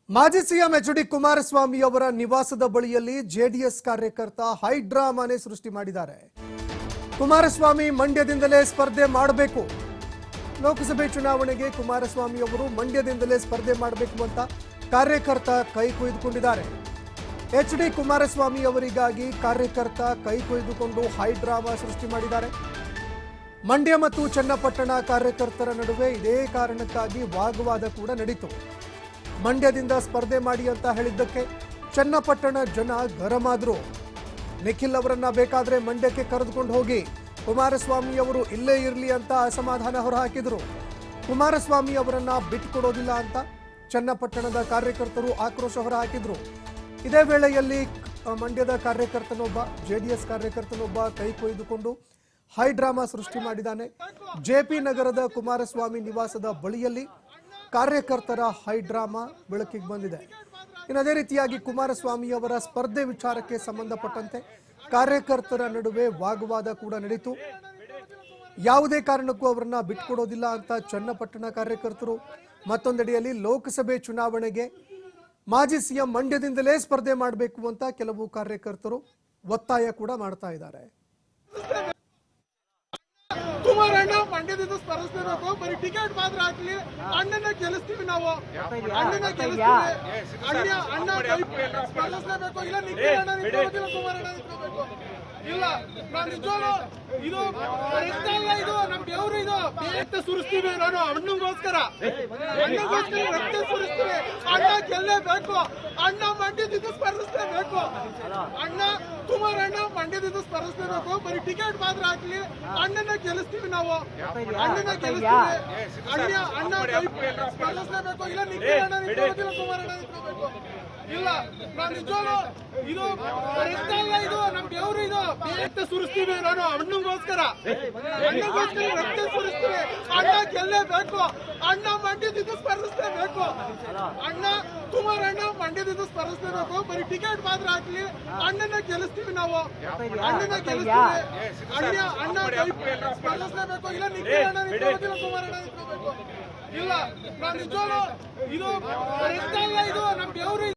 ಮಾಜಿ CM H D. Kumaraswamy ಅವರ ನಿವಾಸದ ಬಳಿಯಲ್ಲಿ ಜೆಡಿಎಸ್ ಕಾರ್ಯಕರ್ತ ಹೈಡ್ರಾಮಾನೆ ಸೃಷ್ಟಿ ಮಾಡಿದ್ದಾರೆ. ಕುಮಾರಸ್ವಾಮಿ ಮಂಡ್ಯದಿಂದಲೇ ಸ್ಪರ್ಧೆ ಮಾಡಬೇಕು, ಲೋಕಸಭೆ ಚುನಾವಣೆಗೆ ಕುಮಾರಸ್ವಾಮಿ ಅವರು ಮಂಡ್ಯದಿಂದಲೇ ಸ್ಪರ್ಧೆ ಮಾಡಬೇಕು ಅಂತ ಕಾರ್ಯಕರ್ತ ಕೈ ಕೊಯ್ದುಕೊಂಡಿದ್ದಾರೆ. ಎಚ್.ಡಿ. ಕುಮಾರಸ್ವಾಮಿ ಅವರಿಗಾಗಿ ಕಾರ್ಯಕರ್ತ ಕೈ ಕೊಯ್ದುಕೊಂಡು ಹೈಡ್ರಾಮಾ ಸೃಷ್ಟಿ ಮಾಡಿದ್ದಾರೆ. ಮಂಡ್ಯ ಮತ್ತು ಚನ್ನಪಟ್ಟಣ ಕಾರ್ಯಕರ್ತರ ನಡುವೆ ಇದೇ ಕಾರಣಕ್ಕಾಗಿ ವಾಗ್ವಾದ ಕೂಡ ನಡೆಯಿತು. ಮಂಡ್ಯದಿಂದ ಸ್ಪರ್ಧೆ ಮಾಡಿ ಅಂತ ಹೇಳಿದ್ದಕ್ಕೆ ಚನ್ನಪಟ್ಟಣ ಜನ ಗರಂ ಆದ್ರು. ನಿಖಿಲ್ ಅವರನ್ನ ಬೇಕಾದ್ರೆ ಮಂಡ್ಯಕ್ಕೆ ಕರೆದುಕೊಂಡು ಹೋಗಿ, ಕುಮಾರಸ್ವಾಮಿ ಅವರು ಇಲ್ಲೇ ಇರಲಿ ಅಂತ ಅಸಮಾಧಾನ ಹೊರಹಾಕಿದ್ರು. ಕುಮಾರಸ್ವಾಮಿ ಅವರನ್ನ ಬಿಟ್ಟುಕೊಡೋದಿಲ್ಲ ಅಂತ ಚನ್ನಪಟ್ಟಣದ ಕಾರ್ಯಕರ್ತರು ಆಕ್ರೋಶ ಹೊರಹಾಕಿದ್ರು. ಇದೇ ವೇಳೆಯಲ್ಲಿ ಮಂಡ್ಯದ ಕಾರ್ಯಕರ್ತನೊಬ್ಬ, ಜೆಡಿಎಸ್ ಕಾರ್ಯಕರ್ತನೊಬ್ಬ ಕೈ ಕೊಯ್ದುಕೊಂಡು ಹೈಡ್ರಾಮಾ ಸೃಷ್ಟಿ ಮಾಡಿದ್ದಾನೆ. ಜೆಪಿ ನಗರದ ಕುಮಾರಸ್ವಾಮಿ ನಿವಾಸದ ಬಳಿಯಲ್ಲಿ ಕಾರ್ಯಕರ್ತರ ಹೈಡ್ರಾಮಾ ಬೆಳಕಿಗೆ ಬಂದಿದೆ. ಇನ್ನು ಅದೇ ರೀತಿಯಾಗಿ ಕುಮಾರಸ್ವಾಮಿ ಅವರ ಸ್ಪರ್ಧೆ ವಿಚಾರಕ್ಕೆ ಸಂಬಂಧಪಟ್ಟಂತೆ ಕಾರ್ಯಕರ್ತರ ನಡುವೆ ವಾಗ್ವಾದ ಕೂಡ ನಡೆಯಿತು. ಯಾವುದೇ ಕಾರಣಕ್ಕೂ ಅವರನ್ನ ಬಿಟ್ಕೊಡೋದಿಲ್ಲ ಅಂತ ಚನ್ನಪಟ್ಟಣ ಕಾರ್ಯಕರ್ತರು, ಮತ್ತೊಂದೆಡೆಯಲ್ಲಿ ಲೋಕಸಭೆ ಚುನಾವಣೆಗೆ ಮಾಜಿ ಸಿಎಂ ಮಂಡ್ಯದಿಂದಲೇ ಸ್ಪರ್ಧೆ ಮಾಡಬೇಕು ಅಂತ ಕೆಲವು ಕಾರ್ಯಕರ್ತರು ಒತ್ತಾಯ ಕೂಡ ಮಾಡ್ತಾ ಇದ್ದಾರೆ. ಕುಮಾರಣ್ಣ ಮಂಡ್ಯದಿಂದ ಸ್ಪರ್ಧಿಸಬೇಕು, ಬರೀ ಟಿಕೆಟ್ ಮಾತ್ರ ಹಾಕ್ಲಿ, ಅಣ್ಣನ ಗೆಲ್ಲಿಸ್ತೀವಿ ನಾವು, ಅಣ್ಣನ ಗೆಲ್ಲಿಸ್ತೀವಿ, ಅಣ್ಣ ಸ್ಪರ್ಧಿಸಲೇಬೇಕು. ಇಲ್ಲ ನಿಖಿಲ್ ಅಣ್ಣ ನಿಂತ್ಕೋಬೇಕಿಲ್ಲ, ಕುಮಾರಣ್ಣ ನಿಂತ್ಕೋಬೇಕು. ಇಲ್ಲ ನಾನು ನಿಜವಾಗ್ಲೂ ಇದು ಇದು ನಮ್ ದೇವ್ರು, ಇದು ರಕ್ತ ಸುರಿಸ್ತೀವಿ. ನಾನು ಅಣ್ಣಗೋಸ್ಕರ ರಕ್ತ ಸುರಿಸ್ತೀವಿ. ಅಣ್ಣ ಗೆಲ್ಲೇಬೇಕು, ಅಣ್ಣ ಮಂಡ್ಯದಿಂದ ಸ್ಪರ್ಧಿಸಲೇಬೇಕು, ಅಣ್ಣ ಕುಮಾರಣ್ಣ ಮಂಡ್ಯದಿಂದ ಸ್ಪರ್ಧಿಸಲೇಬೇಕು, ಬರೀ ಟಿಕೆಟ್ ಮಾತ್ರ ಹಾಕ್ಲಿ, ಅಣ್ಣನ ಗೆಲ್ಲಿಸ್ತೀವಿ ನಾವು, ಅಣ್ಣನ ಗೆಲ್ಲಿಸ್ತೀವಿ, ಅಣ್ಣ ಸ್ಪರ್ಧಿಸಲೇಬೇಕು. ಇಲ್ಲ ನಿಖಿಲ್ ಅಣ್ಣ ನಿಂತ್ಕೋಬೇಕಿಲ್ಲ, ಕುಮಾರಣ್ಣ ನಿಂತ್ಕೋಬೇಕು. ಇಲ್ಲ ನಾನು ನಿಜವಾಗ್ಲೂ ಇದು ಇದು ನಮ್ ದೇವ್ರು, ಇದು ರಕ್ತ ಸುರಿಸ್ತೀವಿ. ನಾನು ಅಣ್ಣಗೋಸ್ಕರ ರಕ್ತ ಸುರಿಸ್ತೀವಿ. ಅಣ್ಣ ಗೆಲ್ಲೇಬೇಕು, ಅಣ್ಣ ಮಂಡ್ಯದಿಂದ ಸ್ಪರ್ಧಿಸಲೇಬೇಕು, ಅಣ್ಣ ಕುಮಾರಣ್ಣ ಮಂಡ್ಯದಿಂದ ಸ್ಪರ್ಧಿಸಲೇಬೇಕು, ಬರೀ ಟಿಕೆಟ್ ಮಾತ್ರ ಹಾಕ್ಲಿ, ಅಣ್ಣನ ಗೆಲ್ಲಿಸ್ತೀವಿ ನಾವು, ಅಣ್ಣನ ಗೆಲ್ಲಿಸ್ತೀವಿ, ಅಣ್ಣ ಸ್ಪರ್ಧಿಸಲೇಬೇಕು. ಇಲ್ಲ ನಿಖಿಲ್ ಅಣ್ಣ ನಿಂತ್ಕೋಬೇಕಿಲ್ಲ, ಕುಮಾರಣ್ಣ ನಿಂತ್ಕೋಬೇಕು. ಇಲ್ಲ ನಾನು ನಿಜವಾಗ್ಲೂ ಇದು ಇದು ನಮ್ ದೇವ್ರು,